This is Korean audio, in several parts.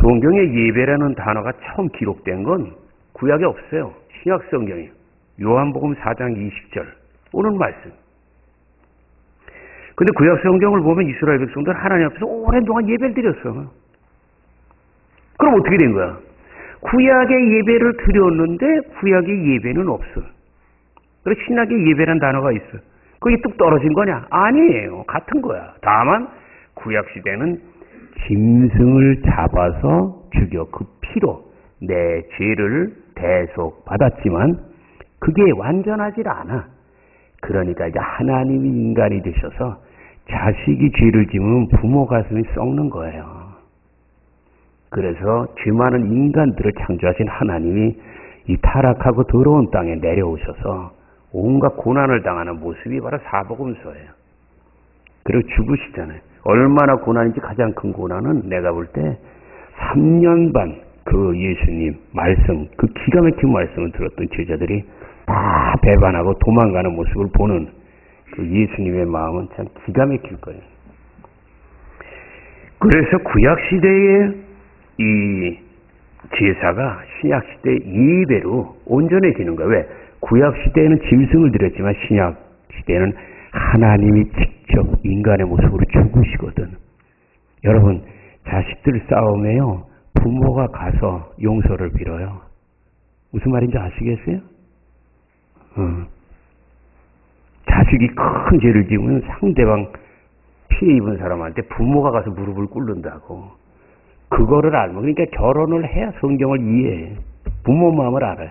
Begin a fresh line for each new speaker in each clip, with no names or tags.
성경에 예배라는 단어가 처음 기록된 건 구약에 없어요. 신약 성경이에요. 요한복음 4장 20절 오늘 말씀. 근데 구약 성경을 보면 이스라엘 백성들 하나님 앞에서 오랜 동안 예배를 드렸어. 그럼 어떻게 된 거야? 구약의 예배를 드렸는데 구약의 예배는 없어. 그래서 신약의 예배란 단어가 있어. 그게 뚝 떨어진 거냐? 아니에요. 같은 거야. 다만 구약 시대는 짐승을 잡아서 죽여 그 피로 내 죄를 대속받았지만 그게 완전하지 않아. 그러니까 이제 하나님이 인간이 되셔서 자식이 죄를 지으면 부모 가슴이 썩는 거예요. 그래서 죄 많은 인간들을 창조하신 하나님이 이 타락하고 더러운 땅에 내려오셔서 온갖 고난을 당하는 모습이 바로 사복음서예요. 그리고 죽으시잖아요. 얼마나 고난인지 가장 큰 고난은 내가 볼 때 3년 반 그 예수님 말씀, 그 기가 막힌 말씀을 들었던 제자들이 다 배반하고 도망가는 모습을 보는 그 예수님의 마음은 참 기가 막힐 거예요. 그래서 구약시대의 이 제사가 신약시대의 예배로 온전해지는 거예요. 왜? 구약시대에는 짐승을 드렸지만 신약시대에는 하나님이 직접 인간의 모습으로 죽으시거든. 여러분, 자식들 싸움에요. 부모가 가서 용서를 빌어요. 무슨 말인지 아시겠어요? 자식이 큰 죄를 지으면 상대방 피해 입은 사람한테 부모가 가서 무릎을 꿇는다고. 그거를 알면, 그러니까 결혼을 해야 성경을 이해해. 부모 마음을 알아요.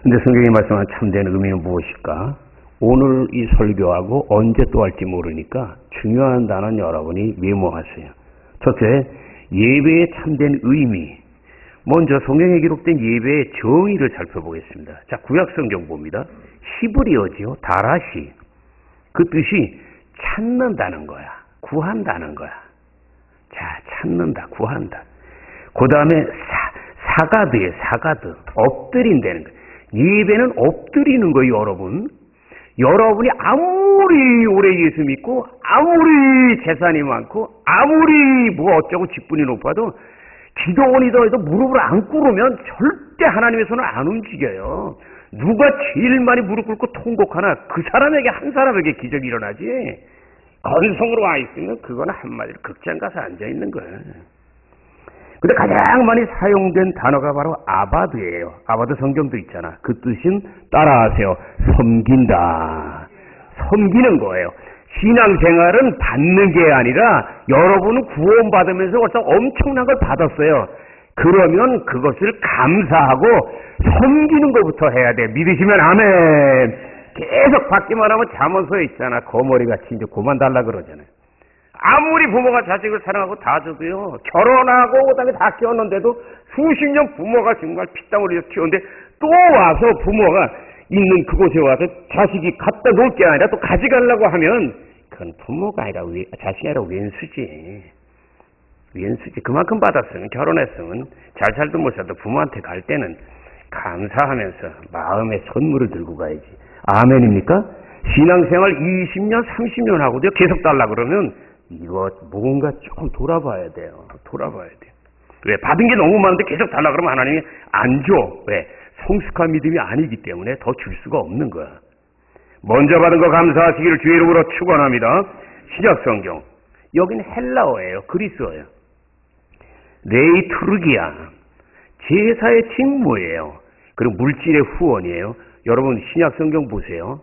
근데 성경이 말씀하는 참된 의미는 무엇일까? 오늘 이 설교하고 언제 또 할지 모르니까 중요한 단어는 여러분이 메모하세요. 첫째, 예배의 참된 의미. 먼저 성경에 기록된 예배의 정의를 살펴보겠습니다. 자, 구약 성경 봅니다. 히브리어지요. 다라시. 그 뜻이 찾는다는 거야. 구한다는 거야. 자, 찾는다, 구한다. 그 다음에 사가드예요. 사가드. 엎드린다는 거예요. 예배는 엎드리는 거예요, 여러분. 여러분이 아무리 오래 예수 믿고 아무리 재산이 많고 아무리 뭐 어쩌고 직분이 높아도 기도원이더 해도 무릎을 안 꿇으면 절대 하나님의 손을 안 움직여요. 누가 제일 많이 무릎 꿇고 통곡하나 그 사람에게 한 사람에게 기적이 일어나지. 건성으로 와 있으면 그거는 한마디로 극장 가서 앉아있는 거예요. 근데 가장 많이 사용된 단어가 바로 아바드예요. 아바드 성경도 있잖아. 그 뜻은 따라하세요. 섬긴다. 섬기는 거예요. 신앙생활은 받는 게 아니라 여러분은 구원받으면서 벌써 엄청난 걸 받았어요. 그러면 그것을 감사하고 섬기는 것부터 해야 돼. 믿으시면 아멘. 계속 받기만 하면 잠언서에 있잖아. 거머리같이 이제 그만 달라 그러잖아요. 아무리 부모가 자식을 사랑하고 다 줘도요, 결혼하고 그다음에 다 키웠는데도 수십 년 부모가 정말 피땀 흘려서 키웠는데 또 와서 부모가 있는 그곳에 와서 자식이 갖다 놓을 게 아니라 또 가져가려고 하면 그건 부모가 아니라 자식이 아니라 왼수지. 왼수지. 그만큼 받았으면, 결혼했으면 잘 살든 못 살든 부모한테 갈 때는 감사하면서 마음의 선물을 들고 가야지. 아멘입니까? 신앙생활 20년, 30년 하고도 계속 달라 그러면 이거 뭔가 조금 돌아봐야 돼요. 돌아봐야 돼요. 왜? 받은 게 너무 많은데 계속 달라 그러면 하나님이 안 줘. 왜? 성숙한 믿음이 아니기 때문에 더 줄 수가 없는 거야. 먼저 받은 거 감사하시기를 주의 이름으로 축원합니다. 신약 성경. 여기는 헬라어예요. 그리스어예요. 레이투르기아. 제사의 직무예요. 그리고 물질의 후원이에요. 여러분 신약 성경 보세요.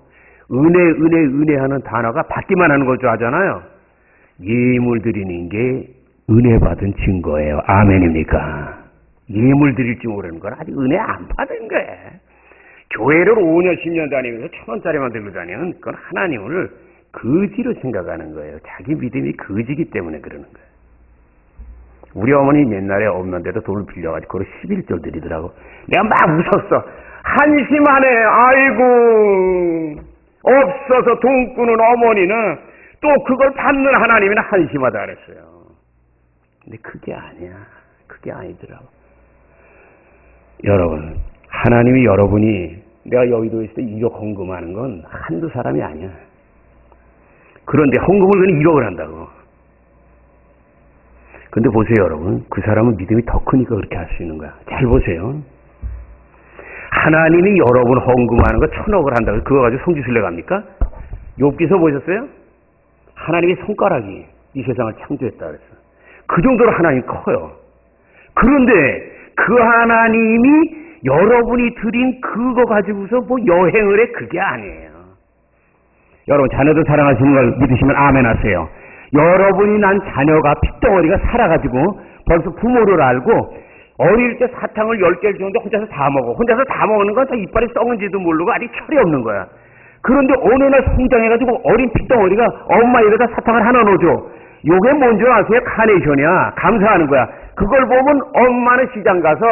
은혜 하는 단어가 받기만 하는 걸 줄 아잖아요. 예물 드리는 게 은혜 받은 증거예요. 아멘입니까? 예물 드릴지 모르는 건 아직 은혜 안 받은 거예요. 교회를 5년 10년 다니면서 1,000원짜리만 들고 다니는 그건 하나님을 거지로 생각하는 거예요. 자기 믿음이 거지기 때문에 그러는 거예요. 우리 어머니 옛날에 없는데도 돈을 빌려가지고 그걸 11절 드리더라고. 내가 막 웃었어. 한심하네. 아이고, 없어서 돈 꾸는 어머니는 또 그걸 받는 하나님은 한심하다 그랬어요. 근데 그게 아니야. 그게 아니더라고. 여러분, 하나님이 여러분이 내가 여의도에 있을 때 1억 헌금하는 건 한두 사람이 아니야. 그런데 헌금을 그냥 1억을 한다고. 근데 보세요, 여러분. 그 사람은 믿음이 더 크니까 그렇게 할 수 있는 거야. 잘 보세요. 하나님이 여러분 헌금하는 거 1,000억을 한다고 그거 가지고 성지순례 갑니까? 욥기서 보셨어요? 하나님의 손가락이 이 세상을 창조했다 그랬어. 그 정도로 하나님이 커요. 그런데 그 하나님이 여러분이 드린 그거 가지고서 뭐 여행을 해? 그게 아니에요. 여러분 자녀들 사랑하시는 걸 믿으시면 아멘 하세요. 여러분이 난 자녀가 핏덩어리가 살아가지고 벌써 부모를 알고 어릴 때 사탕을 10개를 주는데 혼자서 다 먹어. 혼자서 다 먹는 건 다 이빨이 썩은지도 모르고 아직 철이 없는 거야. 그런데 어느 날 성장해가지고 어린 핏덩어리가 엄마 입에다 사탕을 하나 넣어줘. 요게 뭔지 아세요? 카네이션이야. 감사하는 거야. 그걸 보면 엄마는 시장 가서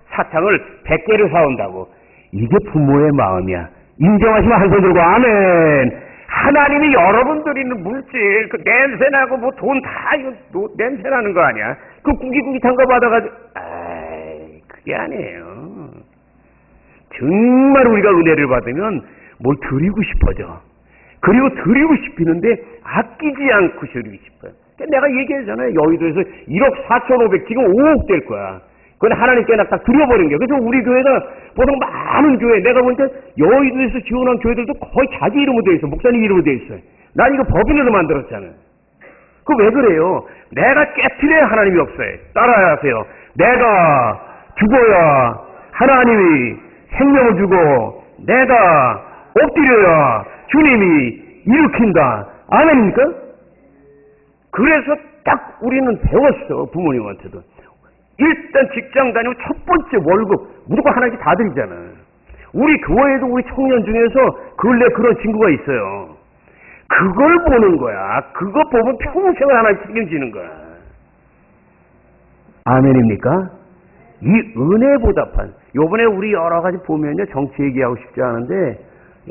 사탕을 100개를 사온다고. 이게 부모의 마음이야. 인정하시면 한 손 들고 아멘. 하나님이 여러분들이 있는 물질, 그 냄새나고 뭐 돈 다 냄새나는 거 아니야? 그 구깃구깃한 거 받아가지고, 그게 아니에요. 정말 우리가 은혜를 받으면 뭘 드리고 싶어져. 그리고 드리고 싶이는데 아끼지 않고 드리고 싶어요. 내가 얘기했잖아요. 여의도에서 1억 4,500, 지금 5억 될 거야. 그건 하나님께 딱 드려버린 거야. 그래서 우리 교회가 보통 많은 교회, 내가 보니까 여의도에서 지원한 교회들도 거의 자기 이름으로 돼 있어. 목사님 이름으로 돼 있어요. 난 이거 법인으로 만들었잖아요. 그 왜 그래요? 내가 깨트려야 하나님이 없어요. 따라야 하세요. 내가 죽어야 하나님이 생명을 주고 내가 엎드려야 주님이 일으킨다. 아멘입니까? 그래서 딱 우리는 배웠어. 부모님한테도. 일단 직장 다니고 첫 번째 월급 무조건 하나씩 다 드리잖아. 우리 교회에도 우리 청년 중에서 근래 그런 친구가 있어요. 그걸 보는 거야. 그거 보면 평생을 하나씩 책임지는 거야. 아멘입니까? 이 은혜 보답한. 요번에 우리 여러 가지 보면요. 정치 얘기하고 싶지 않은데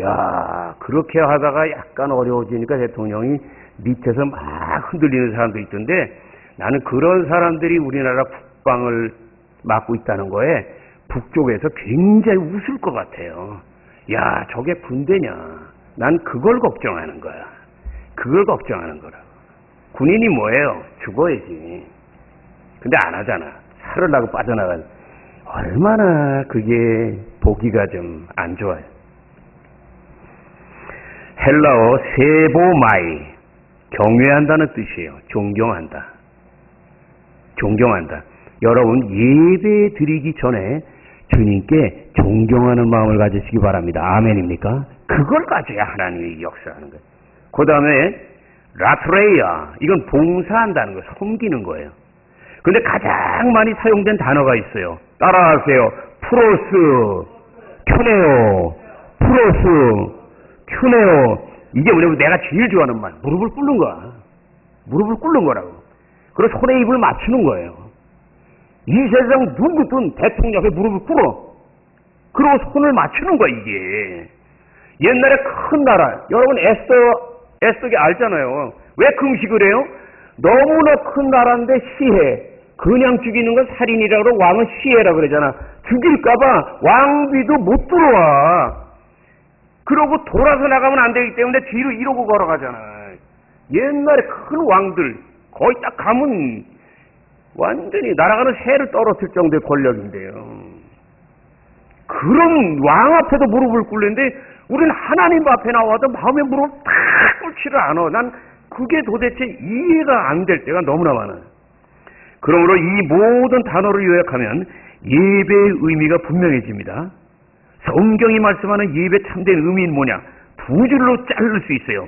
야 그렇게 하다가 약간 어려워지니까 대통령이 밑에서 막 흔들리는 사람도 있던데 나는 그런 사람들이 우리나라 국방을 맡고 있다는 거에 북쪽에서 굉장히 웃을 것 같아요. 야 저게 군대냐. 난 그걸 걱정하는 거야. 그걸 걱정하는 거라고. 군인이 뭐예요? 죽어야지. 근데 안 하잖아. 살으려고 빠져나가는. 얼마나 그게 보기가 좀 안 좋아요. 헬라어 세보마이 경외한다는 뜻이에요. 존경한다. 존경한다. 여러분 예배 드리기 전에 주님께 존경하는 마음을 가지시기 바랍니다. 아멘입니까? 그걸 가져야 하나님이 역사하는 거예요. 그 다음에 라트레이아 이건 봉사한다는 거예요. 섬기는 거예요. 근데 가장 많이 사용된 단어가 있어요. 따라하세요. 프로스, 큐네오, 프로스, 큐네오. 이게 뭐냐면 내가 제일 좋아하는 말. 무릎을 꿇는 거야. 무릎을 꿇는 거라고. 그리고 손에 입을 맞추는 거예요. 이 세상 누구든 대통령 앞에 무릎을 꿇어. 그리고 손을 맞추는 거야 이게. 옛날에 큰 나라. 여러분 에스더게 알잖아요. 왜 금식을 해요? 너무나 큰 나라인데 시해. 그냥 죽이는 건 살인이라고 그러고 왕은 시해라고 그러잖아. 죽일까봐 왕비도 못 들어와. 그러고 돌아서 나가면 안 되기 때문에 뒤로 이러고 걸어가잖아. 옛날에 큰 왕들 거의 딱 가면 완전히 날아가는 새를 떨어뜨릴 정도의 권력인데요. 그런 왕 앞에도 무릎을 꿇는데 우리는 하나님 앞에 나와도 마음의 무릎을 다 꿇지를 않아. 난 그게 도대체 이해가 안 될 때가 너무나 많아요. 그러므로 이 모든 단어를 요약하면 예배의 의미가 분명해집니다. 성경이 말씀하는 예배 참된 의미는 뭐냐? 두 줄로 자를 수 있어요.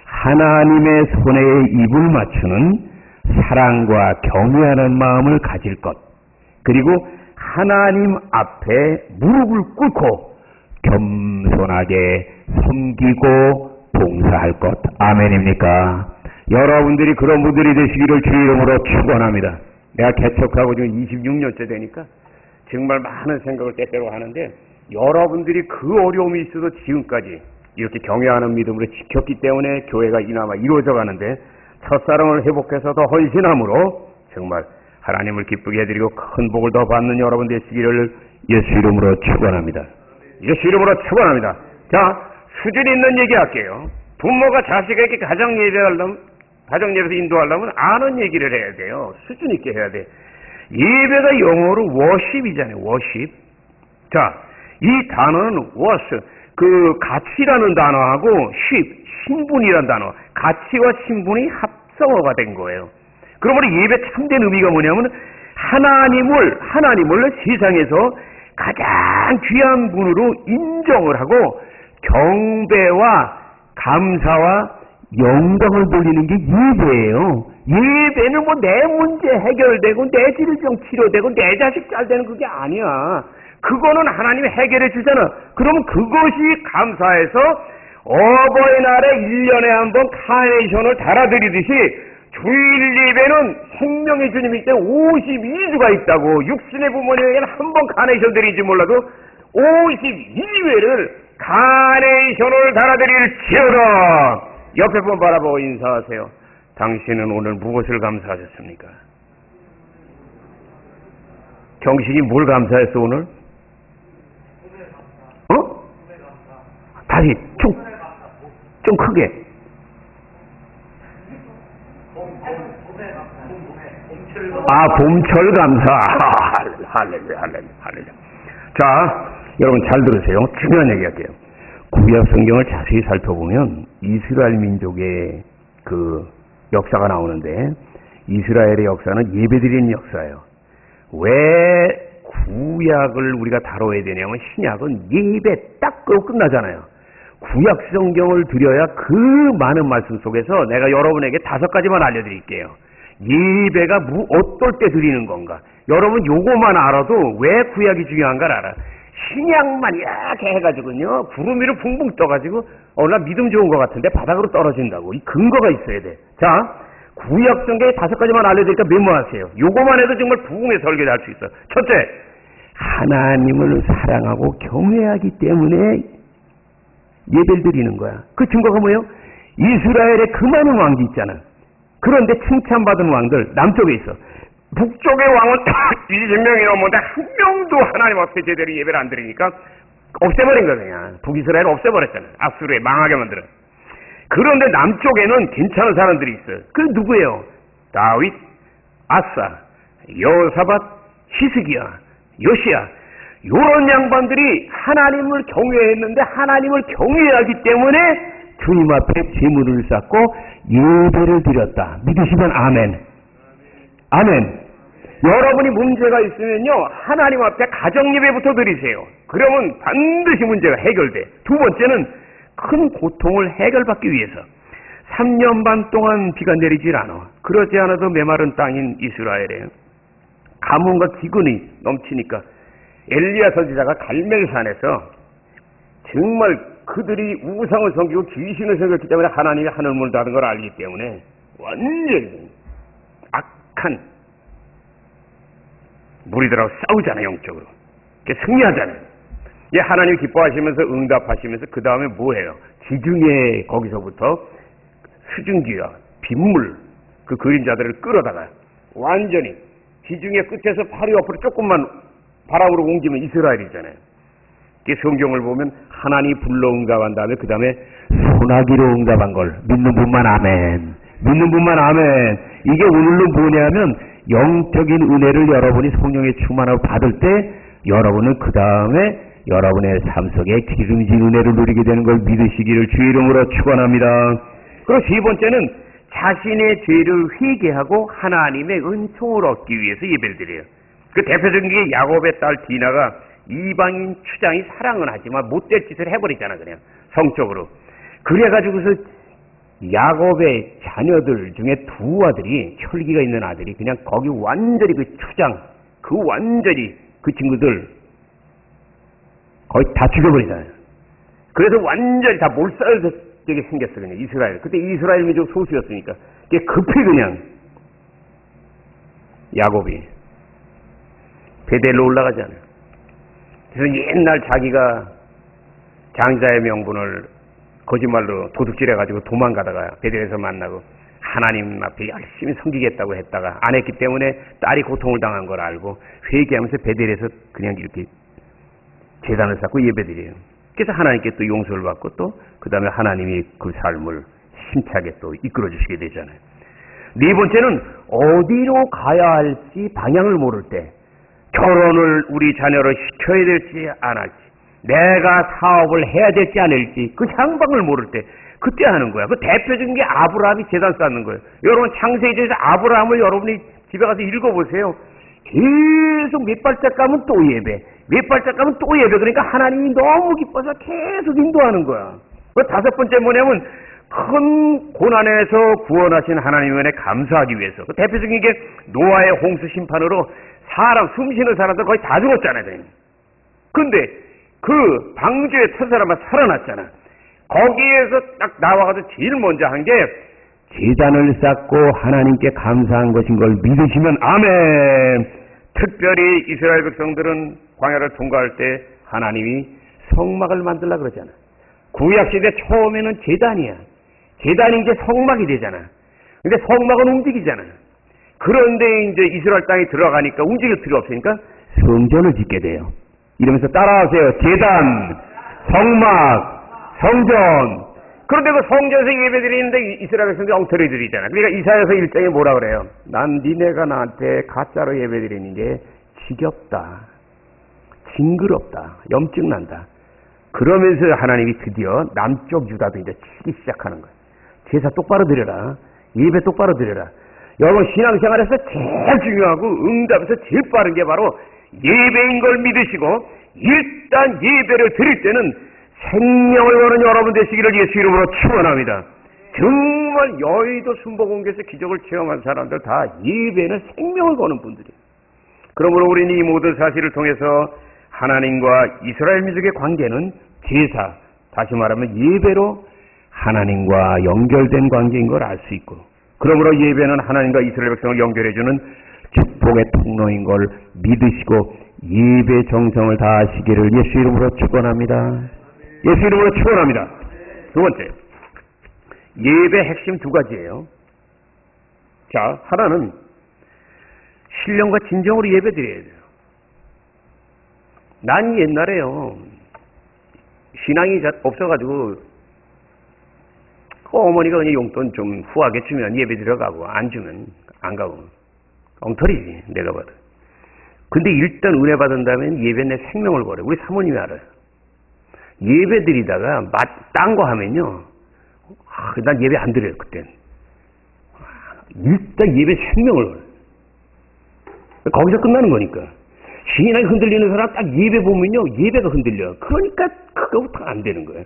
하나님의 손에 입을 맞추는 사랑과 경외하는 마음을 가질 것. 그리고 하나님 앞에 무릎을 꿇고 겸손하게 섬기고 봉사할 것. 아멘입니까? 여러분들이 그런 분들이 되시기를 주 이름으로 축원합니다. 내가 개척하고 지금 26년째 되니까 정말 많은 생각을 때때로 하는데 여러분들이 그 어려움이 있어도 지금까지 이렇게 경외하는 믿음으로 지켰기 때문에 교회가 이나마 이루어져 가는데 첫사랑을 회복해서 더 헌신함으로 정말 하나님을 기쁘게 해드리고 큰 복을 더 받는 여러분 되시기를 예수 이름으로 축원합니다. 예수 이름으로 축원합니다. 자, 수준 있는 얘기 할게요. 부모가 자식에게 가정 예배하려면 가정예배에서 인도하려면 아는 얘기를 해야 돼요. 수준 있게 해야 돼. 예배가 영어로 worship이잖아요. worship. 자, 이 단어는 was, 그 가치라는 단어하고 ship, 신분이라는 단어, 가치와 신분이 합성어가 된 거예요. 그러므로 예배 참된 의미가 뭐냐면 하나님을 세상에서 가장 귀한 분으로 인정을 하고 경배와 감사와 영광을 돌리는 게 예배예요. 예배는 뭐 내 문제 해결되고 내 질병 치료되고 내 자식 잘 되는 그게 아니야. 그거는 하나님이 해결해 주잖아. 그러면 그것이 감사해서 어버이날에 1년에 한 번 카네이션을 달아드리듯이 주일 예배는 생명의 주님이 때 52주가 있다고. 육신의 부모님에게는 한 번 카네이션 드리지 몰라도 52회를 카네이션을 달아드릴지어다. 옆에 분 바라보고 인사하세요. 당신은 오늘 무엇을 감사하셨습니까? 경식이 뭘 감사했어 오늘? 어? 다시 좀 크게. 아, 봄철 감사. 할렐루야. 자, 여러분 잘 들으세요. 중요한 얘기 할게요. 구약 성경을 자세히 살펴보면 이스라엘 민족의 그 역사가 나오는데 이스라엘의 역사는 예배드리는 역사예요. 왜 구약을 우리가 다뤄야 되냐면 신약은 예배 딱 그러고 끝나잖아요. 구약 성경을 드려야 그 많은 말씀 속에서 내가 여러분에게 5가지만 알려드릴게요. 예배가 어떨 때 드리는 건가. 여러분 요거만 알아도 왜 구약이 중요한가를 알아. 신약만 이렇게 해가지고요 구름 위로 붕붕 떠가지고 나 믿음 좋은 것 같은데 바닥으로 떨어진다고. 이 근거가 있어야 돼. 자, 구약 성경에 5가지만 알려드리니까 메모하세요. 요거만 해도 정말 부흥의 설교를 할 수 있어. 첫째, 하나님을 사랑하고 경외하기 때문에 예배를 드리는 거야. 그 증거가 뭐예요? 이스라엘에 그 많은 왕이 있잖아. 그런데 칭찬받은 왕들 남쪽에 있어. 북쪽의 왕은 20명이 넘었는데 한 명도 하나님 앞에 제대로 예배를 안 드리니까 없애버린 거야. 그냥 북이스라엘 없애버렸잖아. 압수르에 망하게 만들어. 그런데 남쪽에는 괜찮은 사람들이 있어요. 그 누구예요? 다윗, 아사, 여호사밧, 히스기야, 요시야. 이런 양반들이 하나님을 경외했는데 하나님을 경외하기 때문에 주님 앞에 제물을 쌓고 예배를 드렸다. 믿으시면 아멘. 아멘. 여러분이 문제가 있으면요 하나님 앞에 가정예배부터 드리세요. 그러면 반드시 문제가 해결돼. 두 번째는 큰 고통을 해결받기 위해서 3년 반 동안 비가 내리질 않아. 그러지 않아도 메마른 땅인 이스라엘에 가뭄과 기근이 넘치니까 엘리야 선지자가 갈멜산에서 정말 그들이 우상을 섬기고 귀신을 섬겼기 때문에 하나님이 하늘문을 닫은 걸 알기 때문에 완전히 악한 무리들하고 싸우잖아요. 영적으로. 승리하잖아요. 하나님이 기뻐하시면서 응답하시면서 그 다음에 뭐해요? 지중해 거기서부터 수증기와 빗물 그 그림자들을 끌어다가 완전히 지중해 끝에서 바로 옆으로 조금만 바람으로 옮기면 이스라엘이잖아요. 성경을 보면 하나님이 불러 응답한 다음에 그 다음에 소나기로 응답한 걸 믿는 분만 아멘. 믿는 분만 아멘. 이게 오늘로 뭐냐면 영적인 은혜를 여러분이 성령의 충만하고 받을 때 여러분은 그 다음에 여러분의 삶 속에 기름진 은혜를 누리게 되는 걸 믿으시기를 주의 이름으로 축원합니다. 그리고 세 번째는 자신의 죄를 회개하고 하나님의 은총을 얻기 위해서 예배를 드려요. 그 대표적인 게 야곱의 딸 디나가 이방인 추장이 사랑은 하지만 못될 짓을 해버리잖아. 그냥 성적으로. 그래가지고서 야곱의 자녀들 중에 두 아들이 혈기가 있는 아들이 그냥 거기 완전히 그 추장 완전히 그 친구들 거의 다 죽여버리잖아요. 그래서 완전히 다 몰살되게 생겼어. 그냥 이스라엘. 그때 이스라엘 민족 소수였으니까 그게 급히 그냥 야곱이 베델로 올라가잖아요. 그래서 옛날 자기가 장자의 명분을 거짓말로 도둑질해가지고 도망가다가 베델에서 만나고 하나님 앞에 열심히 섬기겠다고 했다가 안 했기 때문에 딸이 고통을 당한 걸 알고 회개하면서 베델에서 그냥 이렇게 제단을 쌓고 예배드려요. 그래서 하나님께 또 용서를 받고 또 그 다음에 하나님이 그 삶을 힘차게 또 이끌어 주시게 되잖아요. 네 번째는 어디로 가야 할지 방향을 모를 때, 결혼을 우리 자녀를 시켜야 될지 안 할지, 내가 사업을 해야 될지 안 할지 그 향방을 모를 때 그때 하는 거야. 그 대표적인 게 아브라함이 제단 쌓는 거예요. 여러분 창세기에서 아브라함을 여러분이 집에 가서 읽어보세요. 계속 몇 발짝 가면 또 예배, 몇 발짝 가면 또 예배. 그러니까 하나님이 너무 기뻐서 계속 인도하는 거야. 그 다섯 번째 뭐냐면 큰 고난에서 구원하신 하나님의 은혜에 감사하기 위해서. 그 대표적인 게 노아의 홍수 심판으로 숨 쉬는 사람들 거의 다 죽었잖아요. 근데 그 방주에 선 사람은 살아났잖아. 거기에서 딱 나와가지고 제일 먼저 한 게 제단을 쌓고 하나님께 감사한 것인 걸 믿으시면 아멘. 특별히 이스라엘 백성들은 광야를 통과할 때 하나님이 성막을 만들라 그러잖아. 구약시대 처음에는 제단이야. 제단이 이제 성막이 되잖아. 근데 성막은 움직이잖아. 그런데 이제 이스라엘 땅에 들어가니까 움직일 필요 없으니까 성전을 짓게 돼요. 이러면서 따라하세요. 제단, 성막, 성전. 그런데 그 성전에서 예배드리는데 이스라엘 백성들이 엉터리 드리잖아. 그러니까 이사야서 1장에 뭐라 그래요? 난 니네가 나한테 가짜로 예배드리는 게 지겹다, 징그럽다, 염증 난다. 그러면서 하나님이 드디어 남쪽 유다도 이제 치기 시작하는 거예요. 제사 똑바로 드려라. 예배 똑바로 드려라. 여러분 신앙생활에서 제일 중요하고 응답에서 제일 빠른 게 바로 예배인 걸 믿으시고 일단 예배를 드릴 때는 생명을 거는 여러분 되시기를 예수 이름으로 축원합니다. 정말 여의도 순복음교에서 기적을 체험한 사람들 다 예배는 생명을 거는 분들이에요. 그러므로 우리는 이 모든 사실을 통해서 하나님과 이스라엘 민족의 관계는 제사, 다시 말하면 예배로 하나님과 연결된 관계인 걸 알 수 있고, 그러므로 예배는 하나님과 이스라엘 백성을 연결해주는 축복의 통로인 걸 믿으시고 예배 정성을 다하시기를 예수 이름으로 축원합니다. 예수 이름으로 축원합니다. 두 번째, 예배 핵심 두 가지예요. 자, 하나는 신령과 진정으로 예배 드려야 돼요. 난 옛날에요, 신앙이 없어가지고 어머니가 그냥 용돈 좀 후하게 주면 예배 드려가고 안 주면 안 가고 엉터리지 내가 봐도. 근데 일단 은혜 받은 다음에 예배 내 생명을 걸어요. 우리 사모님이 알아요. 예배 드리다가 딴 거 하면요, 난 예배 안 드려요. 그땐 일단 예배 생명을 걸어요. 거기서 끝나는 거니까. 신앙이 흔들리는 사람 딱 예배 보면요, 예배가 흔들려요. 그러니까 그거부터 안 되는 거예요.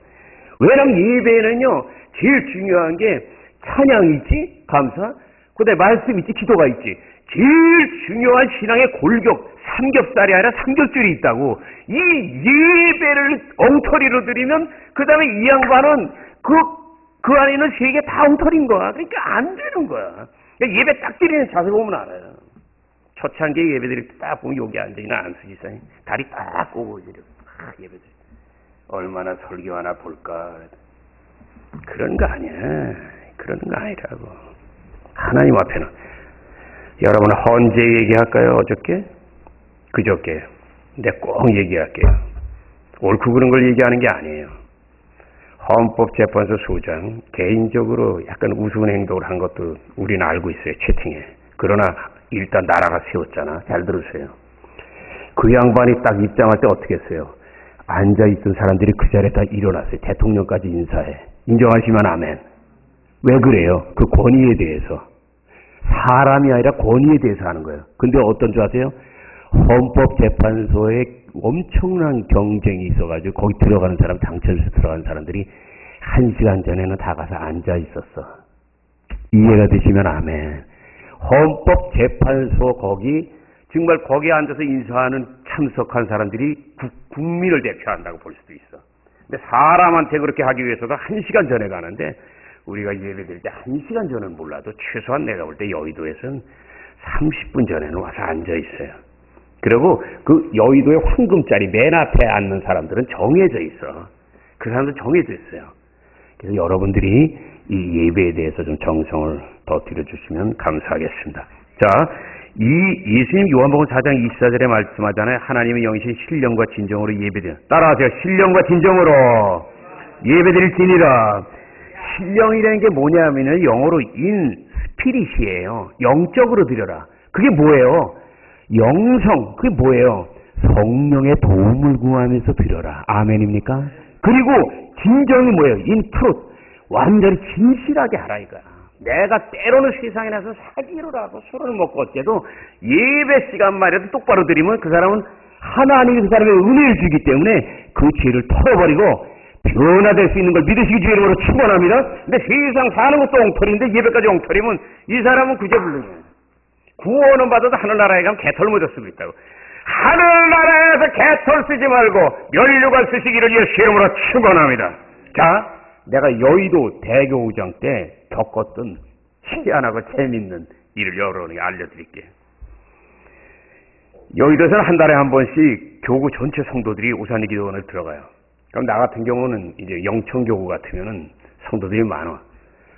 왜냐면 예배는요, 제일 중요한 게 찬양이 있지, 감사, 그다음에 말씀 있지, 기도가 있지. 제일 중요한 신앙의 골격, 삼겹살이 아니라 삼겹줄이 있다고. 이 예배를 엉터리로 드리면 그 다음에 이 양반은 그 안에 있는 세 개 다 엉터리인 거야. 그러니까 안 되는 거야. 그러니까 예배 딱 드리는 자세 보면 알아요. 초창기에 예배 드릴 때 딱 보면 여기 앉아있는 안수지사님 다리 딱 꼬고 예배 드려. 얼마나 설교하나 볼까. 그런 거 아니야. 그런 거 아니라고. 하나님 앞에는. 여러분 헌재 얘기할까요? 어저께? 그저께. 근데 꼭 얘기할게요. 옳고 그른 걸 얘기하는 게 아니에요. 헌법재판소 소장 개인적으로 약간 우스운 행동을 한 것도 우리는 알고 있어요. 채팅에. 그러나 일단 나라가 세웠잖아. 잘 들으세요. 그 양반이 딱 입장할 때 어떻게 했어요? 앉아있던 사람들이 그 자리에 다 일어났어요. 대통령까지 인사해. 인정하시면 아멘. 왜 그래요? 그 권위에 대해서. 사람이 아니라 권위에 대해서 하는 거예요. 근데 어떤 줄 아세요? 헌법재판소에 엄청난 경쟁이 있어가지고 거기 들어가는 사람, 당첨돼서 들어가는 사람들이 1시간 전에는 다 가서 앉아 있었어. 이해가 되시면 아멘. 헌법재판소 거기 정말 거기에 앉아서 인사하는 참석한 사람들이 국민을 대표한다고 볼 수도 있어. 근데 사람한테 그렇게 하기 위해서도 1시간 전에 가는데 우리가 예배드릴 때 1시간 전은 몰라도 최소한 내가 볼 때 여의도에서는 30분 전에는 와서 앉아 있어요. 그리고 그 여의도의 황금자리 맨 앞에 앉는 사람들은 정해져 있어. 그 사람들 정해져 있어요. 그래서 여러분들이 이 예배에 대해서 좀 정성을 더 들여주시면 감사하겠습니다. 자, 이 예수님 요한복음 4장 24절에 말씀하잖아요. 하나님의 영이신 신령과 진정으로 예배드려. 따라하세요. 신령과 진정으로 예배드릴지니라. 신령이라는 게 뭐냐면은 영어로 in 스피릿이에요. 영적으로 드려라. 그게 뭐예요? 영성, 그게 뭐예요? 성령의 도움을 구하면서 드려라. 아멘입니까? 그리고 진정이 뭐예요? 인트롯, 완전히 진실하게 하라 이거야. 내가 때로는 세상에 나서 사기를 하고 술을 먹고 어째도 예배 시간만이라도 똑바로 드리면 그 사람은 하나님이 그 사람의 은혜를 주기 때문에 그 죄를 털어버리고 변화될 수 있는 걸 믿으시기 주의 이름으로 축원합니다. 근데 세상 사는 것도 엉터리인데 예배까지 엉터리면 이 사람은 구제불능이에요. 구원은 받아도 하늘나라에 가면 개털 묻을 수도 있다고. 하늘나라에서 개털 쓰지 말고 면류관 쓰시기를 예수 이름으로 축원합니다. 자, 내가 여의도 대교우장 때 겪었던 희한하고 재밌는 일을 여러분에게 알려드릴게요. 여의도에서는 한 달에 한 번씩 교구 전체 성도들이 오산리 기도원을 들어가요. 그럼 나 같은 경우는 이제 영천교구 같으면은 성도들이 많아.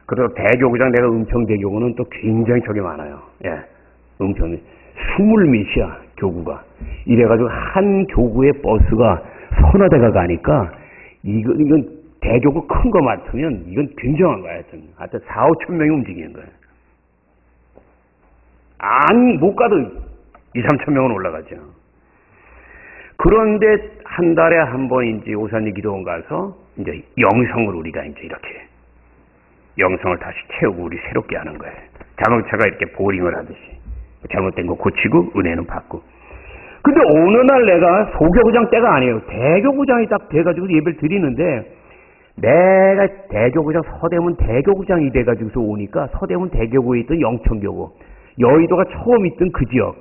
그래서 대교구장 내가 은평대교구는 또 굉장히 적이 많아요. 예, 은평이 20몇이야 교구가. 이래가지고 한 교구의 버스가 서너 대가 가니까 이건 대교구 큰 거 맡으면 이건 굉장한 거야. 하여튼 4, 5천 명이 움직이는 거야. 아니 못 가도 2, 3천 명은 올라가죠. 그런데 한 달에 한 번인지 오산리 기도원 가서 이제 영성을 우리가 이제 이렇게 영성을 다시 채우고 우리 새롭게 하는 거예요. 자동차가 이렇게 보링을 하듯이 잘못된 거 고치고 은혜는 받고. 근데 어느 날 내가 소교구장 때가 아니에요. 대교구장이 딱 돼가지고 예배를 드리는데 내가 대교구장 서대문 대교구장이 돼가지고서 오니까 서대문 대교구에 있던 영천교구 여의도가 처음 있던 그 지역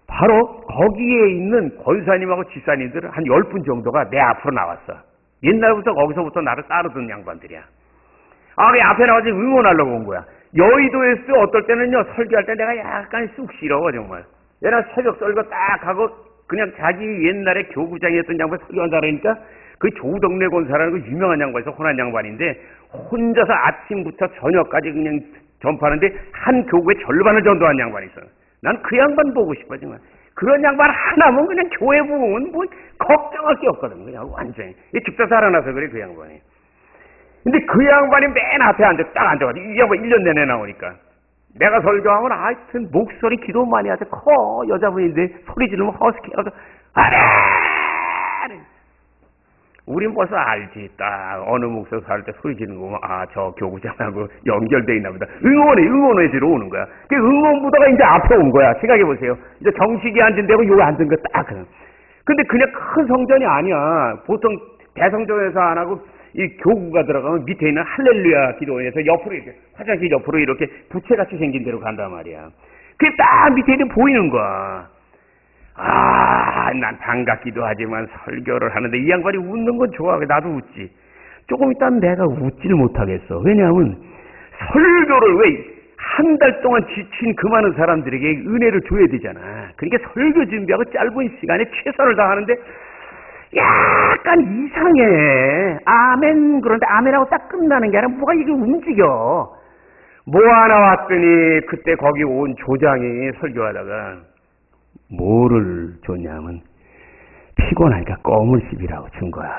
바로 거기에 있는 권사님하고 집사님들 한 10분 정도가 내 앞으로 나왔어. 옛날부터 거기서부터 나를 따르던 양반들이야. 아, 내 앞에 나와서 응원하려고 온 거야. 여의도에서 어떨 때는요, 설교할 때 내가 약간 쑥스러워, 정말. 얘나 새벽 설교 딱 하고, 그냥 자기 옛날에 교구장이었던 양반 설교한다 그러니까, 그 조덕래 권사라는 그 유명한 양반에서 혼한 양반인데, 혼자서 아침부터 저녁까지 그냥 전파하는데, 한 교구의 절반을 전도한 양반이 있어. 난 그 양반 보고 싶어, 정말. 그런 양반 하나면 그냥 교회 부흥은 뭐, 걱정할 게 없거든, 그냥 완전히. 죽다 살아나서 그래, 그 양반이. 근데 그 양반이 맨 앞에 딱 앉아가지고, 이 양반 1년 내내 나오니까. 내가 설교하면 하여튼 목소리 기도 많이 하죠. 커, 여자분인데 소리 지르면 허스키 하고, 아래! 우린 벌써 알지. 딱 어느 목소리 할 때 소리 지르는 거 보면, 아, 저 교구장하고 연결돼 있나 보다. 응원회지로 오는 거야. 그 응원부도가 이제 앞에 온 거야. 생각해보세요. 이제 정식이 앉은 데고 요 앉은 거 딱. 근데 그냥 큰 성전이 아니야. 보통 대성전에서 안 하고, 이 교구가 들어가면 밑에 있는 할렐루야 기도원에서 옆으로 이렇게 화장실 옆으로 이렇게 부채같이 생긴 데로 간단 말이야. 그게 딱 밑에 있는 보이는 거야. 아, 난 반갑기도 하지만 설교를 하는데 이 양반이 웃는 건 좋아하고 나도 웃지. 조금 있다면 내가 웃지를 못하겠어. 왜냐하면 설교를 왜 한 달 동안 지친 그 많은 사람들에게 은혜를 줘야 되잖아. 그러니까 설교 준비하고 짧은 시간에 최선을 다하는데 약간 이상해. 아멘. 그런데 아멘하고 딱 끝나는 게 아니라 뭐가 이게 움직여. 뭐 하나 왔더니 그때 거기 온 조장이 설교하다가 뭐를 줬냐면 피곤하니까 껌을 씹으라고 준 거야.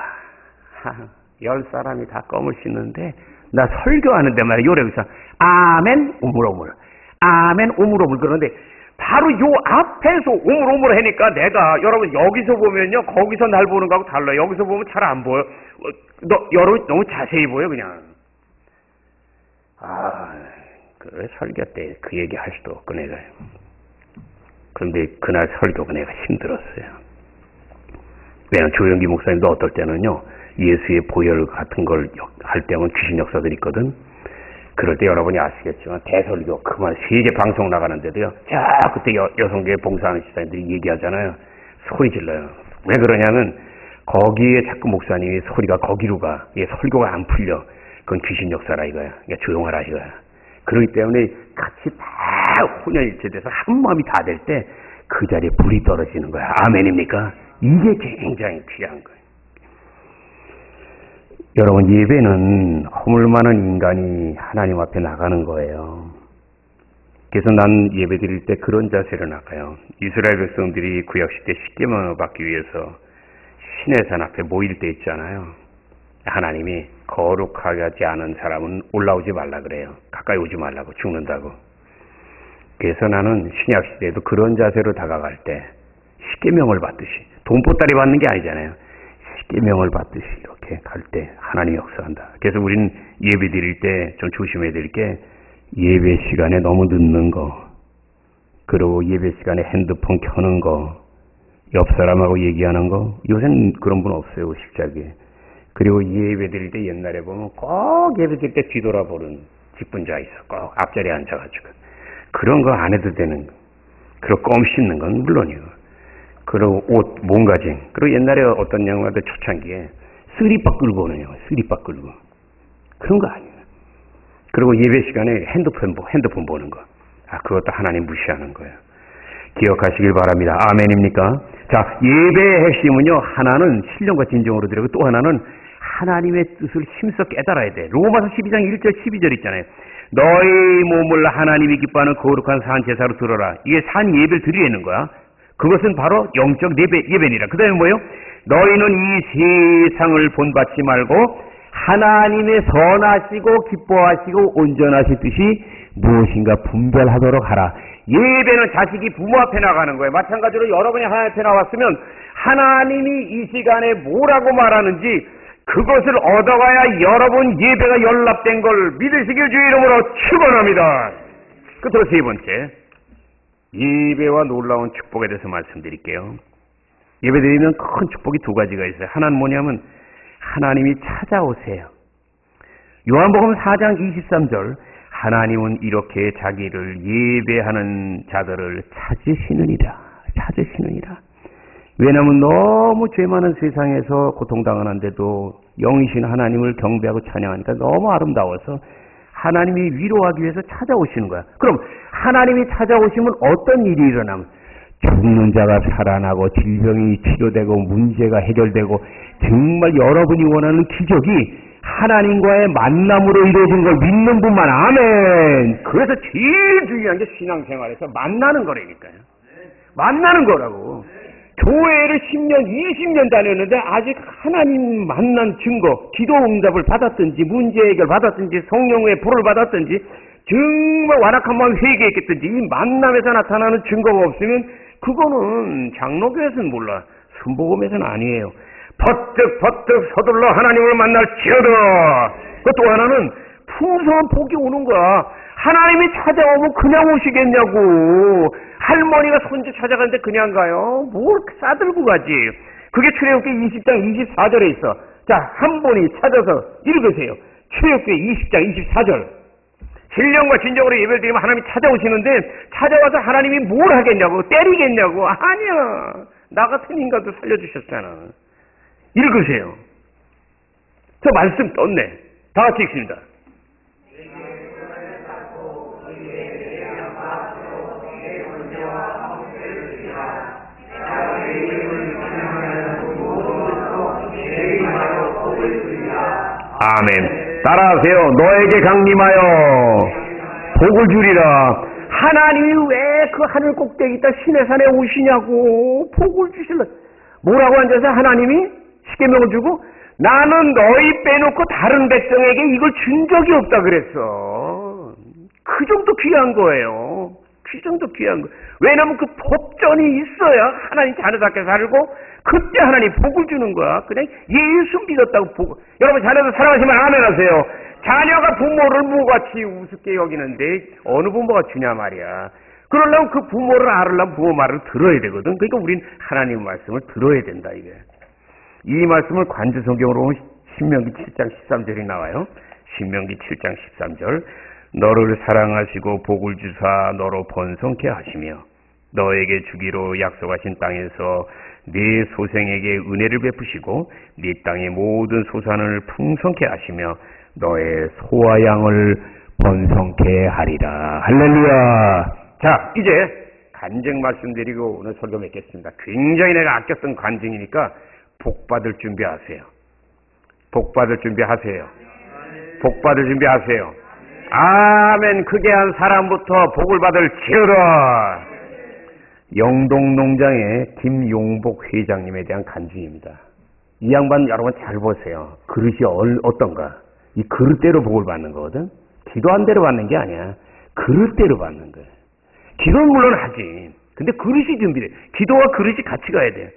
10사람이 다 껌을 씹는데 나 설교하는데 말이야. 요래서 아멘 오물오물 아멘 오물오물 그러는데 바로 요 앞에서 오물오물 하니까 내가 여러분 여기서 보면요 거기서 날 보는 거하고 달라요. 여기서 보면 잘 안 보여. 여러분 너무 자세히 보여 그냥. 아, 그 설교 때 그 얘기 할 수도 없고 내가. 그런데 그날 설교가 내가 힘들었어요. 왜냐면 조영기 목사님도 어떨 때는요 예수의 보혈 같은 걸 할 때면 귀신 역사들이 있거든. 그럴 때 여러분이 아시겠지만 대설교 그만 세계 방송 나가는데도요 자 그때 여성교회 봉사하는 집사님들이 얘기하잖아요. 소리 질러요. 왜 그러냐면 거기에 자꾸 목사님이 소리가 거기로 가. 이게 설교가 안 풀려. 그건 귀신 역사라 이거야. 그러니까 조용하라 이거야. 그렇기 때문에 같이 다 혼연일체돼서 한 마음이 다 될 때 그 자리에 불이 떨어지는 거야. 아멘입니까? 이게 굉장히 귀한 거예요. 여러분 예배는 허물 많은 인간이 하나님 앞에 나가는 거예요. 그래서 난 예배 드릴 때 그런 자세로 나가요. 이스라엘 백성들이 구약시대 십계명을 받기 위해서 신의 산 앞에 모일 때 있잖아요. 하나님이 거룩하지 않은 사람은 올라오지 말라 그래요. 가까이 오지 말라고 죽는다고. 그래서 나는 신약 시대에도 그런 자세로 다가갈 때 십계명을 받듯이 돈보따리 받는 게 아니잖아요. 십계명을 받듯이 이렇게 갈 때 하나님이 역사한다. 그래서 우리는 예배 드릴 때 좀 조심해야 될 게 예배 시간에 너무 늦는 거, 그리고 예배 시간에 핸드폰 켜는 거, 옆 사람하고 얘기하는 거, 요새는 그런 분 없어요, 식자기에. 그리고 예배 드릴 때 옛날에 보면 꼭 예배 드릴 때 뒤돌아보는 직분자 있어. 꼭 앞자리에 앉아가지고. 그런 거 안 해도 되는 거. 그리고 껌 씹는 건 물론이요. 그리고 옷, 몸가짐. 그리고 옛날에 어떤 양반들 초창기에 쓰리박 끌고 오는요. 쓰리박 끌고. 그런 거 아니에요. 그리고 예배 시간에 핸드폰 보는 거. 아, 그것도 하나님 무시하는 거예요. 기억하시길 바랍니다. 아멘입니까? 자, 예배의 핵심은요, 하나는 신령과 진정으로 드리고 또 하나는 하나님의 뜻을 힘써 깨달아야 돼. 로마서 12장 1절 12절 있잖아요. 너희 몸을 하나님이 기뻐하는 거룩한 산 제사로 들어라. 이게 산 예배를 드리는 거야. 그것은 바로 영적 예배니라. 그 다음에 뭐예요? 너희는 이 세상을 본받지 말고 하나님의 선하시고 기뻐하시고 온전하신 뜻이 무엇인가 분별하도록 하라. 예배는 자식이 부모 앞에 나가는 거예요. 마찬가지로 여러분이 하나님 앞에 나왔으면 하나님이 이 시간에 뭐라고 말하는지 그것을 얻어가야 여러분 예배가 연락된 걸 믿으시길 주의 이름으로 축원합니다. 끝으로 세 번째, 예배와 놀라운 축복에 대해서 말씀드릴게요. 예배드리면 큰 축복이 두 가지가 있어요. 하나는 뭐냐면 하나님이 찾아오세요. 요한복음 4장 23절, 하나님은 이렇게 자기를 예배하는 자들을 찾으시느니라. 왜냐하면 너무 죄 많은 세상에서 고통당하는데도 영이신 하나님을 경배하고 찬양하니까 너무 아름다워서 하나님이 위로하기 위해서 찾아오시는 거야. 그럼 하나님이 찾아오시면 어떤 일이 일어나면 죽는 자가 살아나고 질병이 치료되고 문제가 해결되고 정말 여러분이 원하는 기적이 하나님과의 만남으로 이루어진 걸 믿는 분만. 아멘. 그래서 제일 중요한 게 신앙생활에서 만나는 거라니까요. 만나는 거라고. 교회를 10년, 20년 다녔는데 아직 하나님 만난 증거, 기도 응답을 받았든지 문제 해결 받았든지 성령의 불을 받았든지 정말 완악한 마음 회개했겠든지 이 만남에서 나타나는 증거가 없으면 그거는 장로교에서는 몰라. 순복음에서는 아니에요. 버뜩 서둘러 하나님을 만날지어다. 또 하나는 풍성한 복이 오는 거야. 하나님이 찾아오면 그냥 오시겠냐고. 할머니가 손주 찾아가는데 그냥 가요? 뭘 싸들고 가지. 그게 출애굽기 20장 24절에 있어. 자, 한 분이 찾아서 읽으세요. 출애굽기 20장 24절. 신령과 진정으로 예배를 드리면 하나님이 찾아오시는데 찾아와서 하나님이 뭘 하겠냐고. 때리겠냐고. 아니야. 나 같은 인간도 살려주셨잖아. 읽으세요. 저 말씀 떴네. 다 같이 읽습니다. 아멘. 따라하세요. 너에게 강림하여 복을 주리라. 하나님이 왜 그 하늘 꼭대기 있다 시내 산에 오시냐고. 복을 주실라. 뭐라고 앉아서 하나님이 십계명을 주고 나는 너희 빼놓고 다른 백성에게 이걸 준 적이 없다 그랬어. 그 정도 귀한 거예요. 그 정도 귀한 거. 왜냐면 그 법전이 있어야 하나님 자녀답게 살고 그때 하나님 복을 주는 거야. 그냥 예수 믿었다고 복. 여러분 자녀들 사랑하시면 아멘 하세요. 자녀가 부모를 무같이 우습게 여기는데 어느 부모가 주냐 말이야. 그러려면 그 부모를 알으려면 부모 말을 들어야 되거든. 그러니까 우린 하나님 말씀을 들어야 된다 이게. 이 말씀을 관주성경으로 보면 신명기 7장 13절이 나와요. 신명기 7장 13절. 너를 사랑하시고 복을 주사 너로 번성케 하시며 너에게 주기로 약속하신 땅에서 네 소생에게 은혜를 베푸시고 네 땅의 모든 소산을 풍성케 하시며 너의 소와 양을 번성케 하리라. 할렐루야. 자, 이제 간증 말씀드리고 오늘 설교 맺겠습니다. 굉장히 내가 아꼈던 간증이니까 복받을 준비하세요. 복받을 준비하세요. 복받을 준비하세요. 아멘. 크게 한 사람부터 복을 받을 지어라. 영동농장의 김용복 회장님에 대한 간증입니다. 이 양반 여러분 잘 보세요. 그릇이 어떤가? 이 그릇대로 복을 받는 거거든. 기도한 대로 받는 게 아니야. 그릇대로 받는 거예요. 기도는 물론 하지. 근데 그릇이 준비돼. 기도와 그릇이 같이 가야 돼.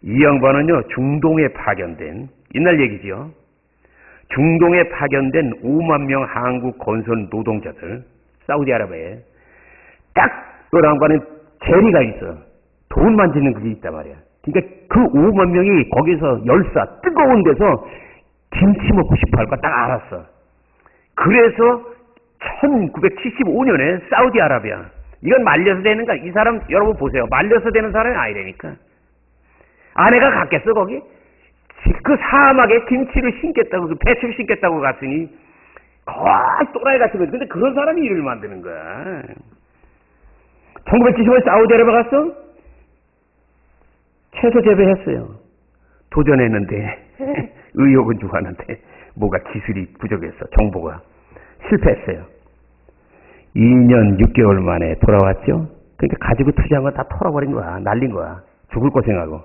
이 양반은요, 중동에 파견된, 옛날 얘기지요. 중동에 파견된 5만 명 한국 건설 노동자들, 사우디아라비아에 딱 그 양반은 재리가 있어. 돈 만지는 그게 있단 말이야. 그러니까 그 5만 명이 거기서 열사, 뜨거운 데서 김치 먹고 싶어 할 거 딱 알았어. 그래서 1975년에 사우디아라비아, 이건 말려서 되는 거야. 이 사람 여러분 보세요. 말려서 되는 사람이 아니라니까. 아내가 갔겠어 거기? 그 사막에 김치를 심겠다고, 그 배추를 심겠다고 갔으니 거의 또라이 같은 거지. 근데 그런 사람이 일을 만드는 거야. 1975년에 사우디아라비아 갔어? 채소 재배했어요. 도전했는데 의욕은 좋았는데 뭐가 기술이 부족해서 정보가 실패했어요. 2년 6개월 만에 돌아왔죠. 그러니까 가지고 투자한 건 다 털어버린 거야. 날린 거야. 죽을 고생하고.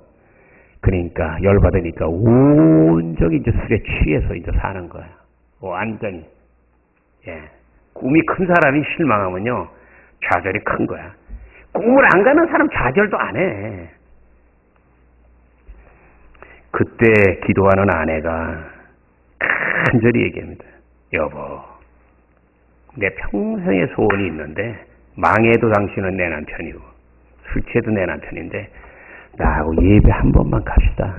그러니까 열받으니까 온전히 이제 술에 취해서 이제 사는 거야. 완전히. 예. 꿈이 큰 사람이 실망하면요, 좌절이 큰 거야. 꿈을 안 가는 사람 좌절도 안 해. 그때 기도하는 아내가 간절히 얘기합니다. 여보, 내 평생의 소원이 있는데 망해도 당신은 내 남편이고 술 취해도 내 남편인데 나하고 예배 한 번만 갑시다.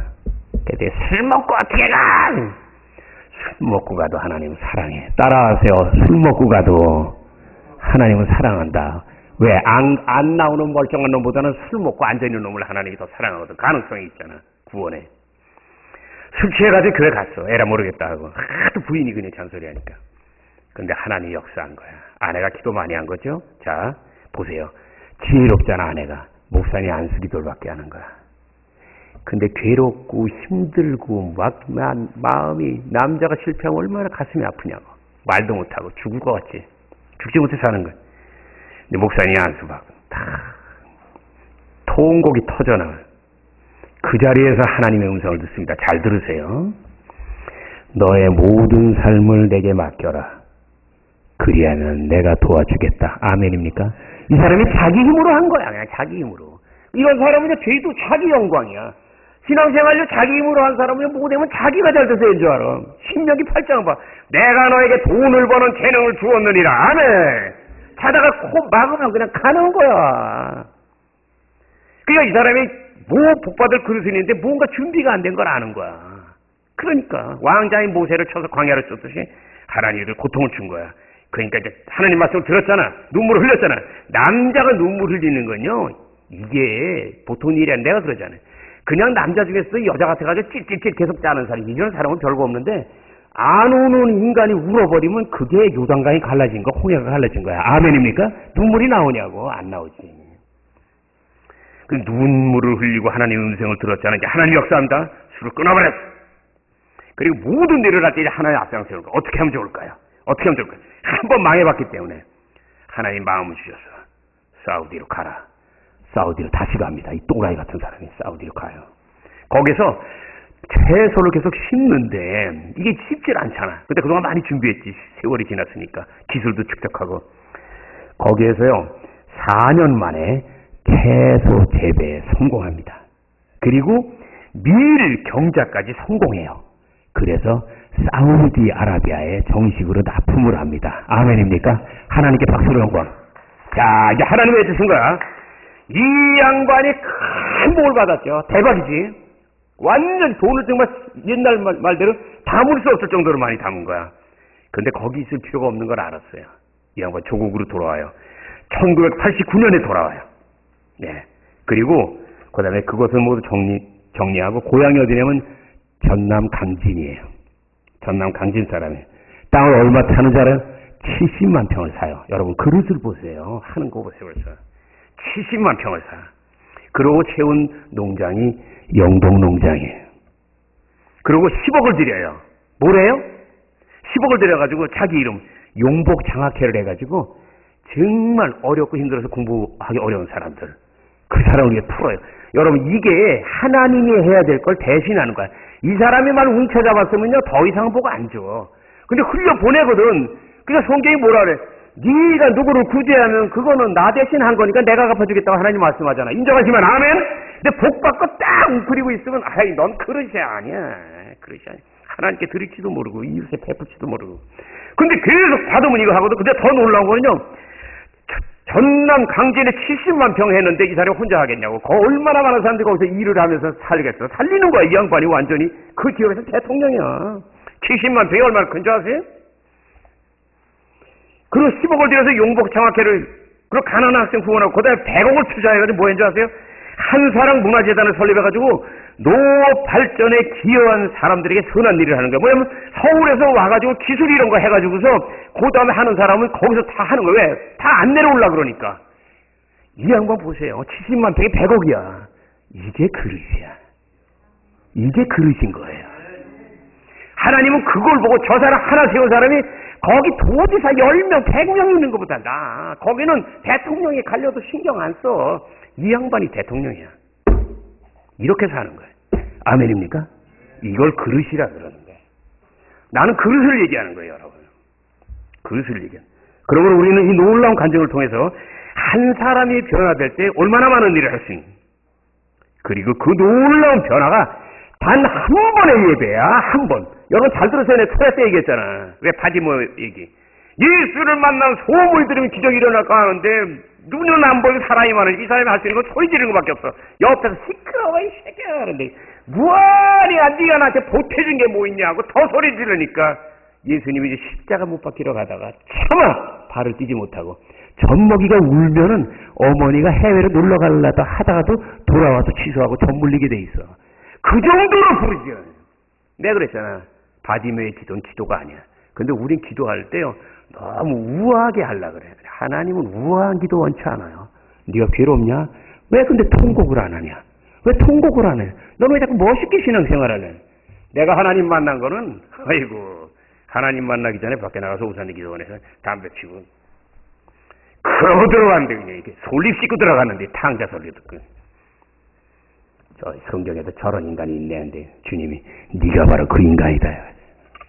근데 술 먹고 어떻게 가? 술 먹고 가도 하나님은 사랑해. 따라하세요. 술 먹고 가도 하나님은 사랑한다. 왜? 안 나오는 멀쩡한 놈보다는 술 먹고 앉아있는 놈을 하나님이 더 사랑하거든. 가능성이 있잖아. 구원에. 술 취해가지고 교회 갔어. 에라 모르겠다 하고. 하도 부인이 그냥 잔소리하니까. 근데 하나님이 역사한 거야. 아내가 기도 많이 한 거죠. 자, 보세요. 지혜롭잖아 아내가. 목사님 안수기도밖에 하는 거야. 근데 괴롭고 힘들고 막 마음이, 남자가 실패하면 얼마나 가슴이 아프냐고. 말도 못하고 죽을 것 같지. 죽지 못해 사는 거야. 근데 목사님이 안수받고 다 통곡이 터져나와요. 그 자리에서 하나님의 음성을 듣습니다. 잘 들으세요. 너의 모든 삶을 내게 맡겨라. 그리하면 내가 도와주겠다. 아멘입니까? 이 사람이 자기 힘으로 한 거야. 그냥 자기 힘으로. 이런 사람은 죄도 자기 영광이야. 신앙생활로 자기 힘으로 한 사람은 뭐 되면 자기가 잘 돼서 인줄 알아. 신명기 8장 봐. 내가 너에게 돈을 버는 재능을 주었느니라. 아멘. 자다가 코 막으면 그냥 가는 거야. 그러니까 이 사람이 뭐 복받을 그릇이 있는데 뭔가 준비가 안 된 걸 아는 거야. 그러니까 왕자인 모세를 쳐서 광야를 쫓듯이 하나님이 고통을 준 거야. 그러니까 이제 하나님 말씀을 들었잖아. 눈물을 흘렸잖아. 남자가 눈물 흘리는 건요, 이게 보통 일이 아니라 내가 그러잖아요. 그냥 남자 중에서 여자 같아가지고 찔찔찔 계속 짜는 사람, 이런 사람은 별거 없는데 안 우는 인간이 울어버리면 그게 요단강이 갈라진 거, 홍해가 갈라진 거야. 아멘입니까? 눈물이 나오냐고. 안 나오지. 그 눈물을 흘리고 하나님 음성을 들었잖아. 이제 하나님 역사한다. 술을 끊어버렸어. 그리고 모든 일을 할 때 하나님 앞장서는 거. 어떻게 하면 좋을까요? 어떻게 하면 좋을까요? 한 번 망해봤기 때문에 하나님 마음을 주셔서 사우디로 가라. 사우디로 다시 갑니다. 이 또라이 같은 사람이 사우디로 가요. 거기서 채소를 계속 심는데 이게 쉽질 않잖아. 근데 그동안 많이 준비했지. 세월이 지났으니까 기술도 축적하고. 거기에서요 4년 만에 채소 재배에 성공합니다. 그리고 밀 경작까지 성공해요. 그래서 사우디아라비아에 정식으로 납품을 합니다. 아멘입니까? 하나님께 박수로 영광. 자, 이제 하나님이 해주신 거야. 이 양반이 큰 복을 받았죠. 대박이지. 완전 돈을 정말 옛날 말대로 담을 수 없을 정도로 많이 담은 거야. 근데 거기 있을 필요가 없는 걸 알았어요. 이 양반 조국으로 돌아와요. 1989년에 돌아와요. 네. 그리고 그 다음에 그것을 모두 정리하고 고향이 어디냐면 전남 강진이에요. 전남 강진 사람이에요. 땅을 얼마 타는 줄 알아요? 70만 평을 사요. 여러분 그릇을 보세요. 하는 거 보세요. 벌써 70만 평을 사. 그러고 채운 농장이 영동 농장이에요. 그리고 10억을 들여요. 뭐래요? 10억을 들여가지고 자기 이름 용복 장학회를 해가지고 정말 어렵고 힘들어서 공부하기 어려운 사람들, 그 사람을 위해 풀어요. 여러분 이게 하나님이 해야 될 걸 대신하는 거야. 이 사람이만 웅쳐잡았으면요 더 이상 복 안 줘. 근데 흘려 보내거든. 그러니까 성경이 뭐라 그래? 네가 누구를 구제하면 그거는 나 대신 한 거니까 내가 갚아주겠다고 하나님 말씀하잖아. 인정하시면 아멘. 근데 복 받고 딱 웅크리고 있으면 아이 넌 그릇이 아니야. 그릇이 아니야. 하나님께 드릴지도 모르고 이웃에 베풀지도 모르고. 근데 계속 받으면 이거 하거든. 근데 더 놀라운 거는요. 전남 강진에 70만 평 했는데 이 사람이 혼자 하겠냐고. 얼마나 많은 사람들이 거기서 일을 하면서 살겠어. 살리는 거야 이 양반이 완전히. 그 지역에서 대통령이야. 70만 평이 얼마나 큰지 아세요? 그리고 10억을 들여서 용복창학회를 그리고 가난한 학생 후원하고 그다음에 100억을 투자해가지고 뭐 했는지 아세요? 한사랑 문화재단을 설립해가지고 농업 발전에 기여한 사람들에게 선한 일을 하는 거야. 뭐냐면 서울에서 와가지고 기술 이런 거 해가지고서 그 다음에 하는 사람은 거기서 다 하는 거야. 왜? 다 안 내려올라 그러니까. 이 양반 보세요. 70만 평에 100억이야. 이게 그릇이야. 이게 그릇인 거예요. 하나님은 그걸 보고 저 사람 하나 세운 사람이 거기 도지사 10명, 100명 있는 것보다 나. 거기는 대통령이 갈려도 신경 안 써. 이 양반이 대통령이야. 이렇게 사는 거예요. 아멘입니까? 이걸 그릇이라 그러는 거예요. 나는 그릇을 얘기하는 거예요, 여러분. 그릇을 얘기하는. 그러면 우리는 이 놀라운 간증을 통해서 한 사람이 변화될 때 얼마나 많은 일을 할 수 있는. 그리고 그 놀라운 변화가 단 한 번의 예배야, 한 번. 여러분 잘 들으세요. 내가 토야 때 얘기했잖아. 왜 바디모 얘기. 예수를 만난 소문을 들으면 기적이 일어날까 하는데 눈은 안 보이고 사람이 많으니 이 사람이 할 수 있는 건 소리 지르는 것밖에 없어. 옆에서 시끄러워 이 새끼야 하는데 무한이야 네가 나한테 보태준 게 뭐 있냐고 더 소리 지르니까 예수님이 이제 십자가 못 박히러 가다가 차마 발을 떼지 못하고 젖먹이가 울면은 어머니가 해외로 놀러 가려다 하다가도 돌아와서 취소하고 젖 물리게 돼 있어. 그 정도로 부르죠. 내가 그랬잖아. 바디메의 기도는 기도가 아니야. 근데 우린 기도할 때요. 너무 우아하게 하려고 그래. 하나님은 우아한 기도 원치 않아요. 네가 괴롭냐? 왜 근데 통곡을 안 하냐? 왜 통곡을 안 해? 너는 왜 자꾸 멋있게 신앙생활을 해? 내가 하나님 만난 거는 아이고 하나님 만나기 전에 밖에 나가서 우산의 기도원에서 담배 피고 그러고 들어갔는데 그냥 이렇게 솔잎 씻고 들어갔는데 탕자 소리 듣고 저 성경에도 저런 인간이 있네 한데 주님이 네가 바로 그 인간이다.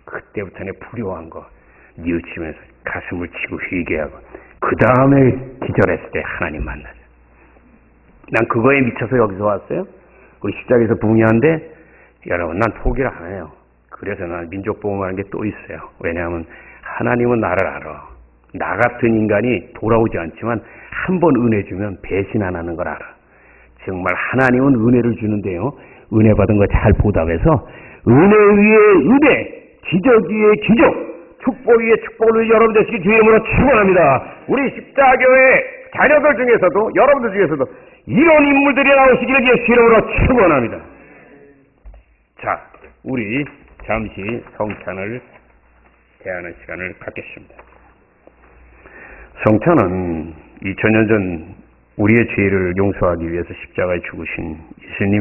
그때부터는 불효한 거 뉘우치면서 가슴을 치고 회개하고 그 다음에 기절했을 때 하나님 만나죠. 난 그거에 미쳐서 여기서 왔어요. 우리 십자가에서 붕괴한데 여러분 난 포기를 안 해요. 그래서 난 민족보험하는 게 또 있어요. 왜냐하면 하나님은 나를 알아. 나 같은 인간이 돌아오지 않지만 한 번 은혜 주면 배신 안 하는 걸 알아. 정말 하나님은 은혜를 주는데요. 은혜 받은 거 잘 보답해서 은혜 위에 은혜, 기적 위에 기적, 축복 위에 축복을 여러분 되시기 주의 이름으로 축원합니다. 우리 십자교회 자녀들 중에서도 여러분들 중에서도 이런 인물들이 나오시기를 예수 이름으로 축원합니다. 자, 우리 잠시 성찬을 대하는 시간을 갖겠습니다. 성찬은 2000년 전 우리의 죄를 용서하기 위해서 십자가에 죽으신 예수님의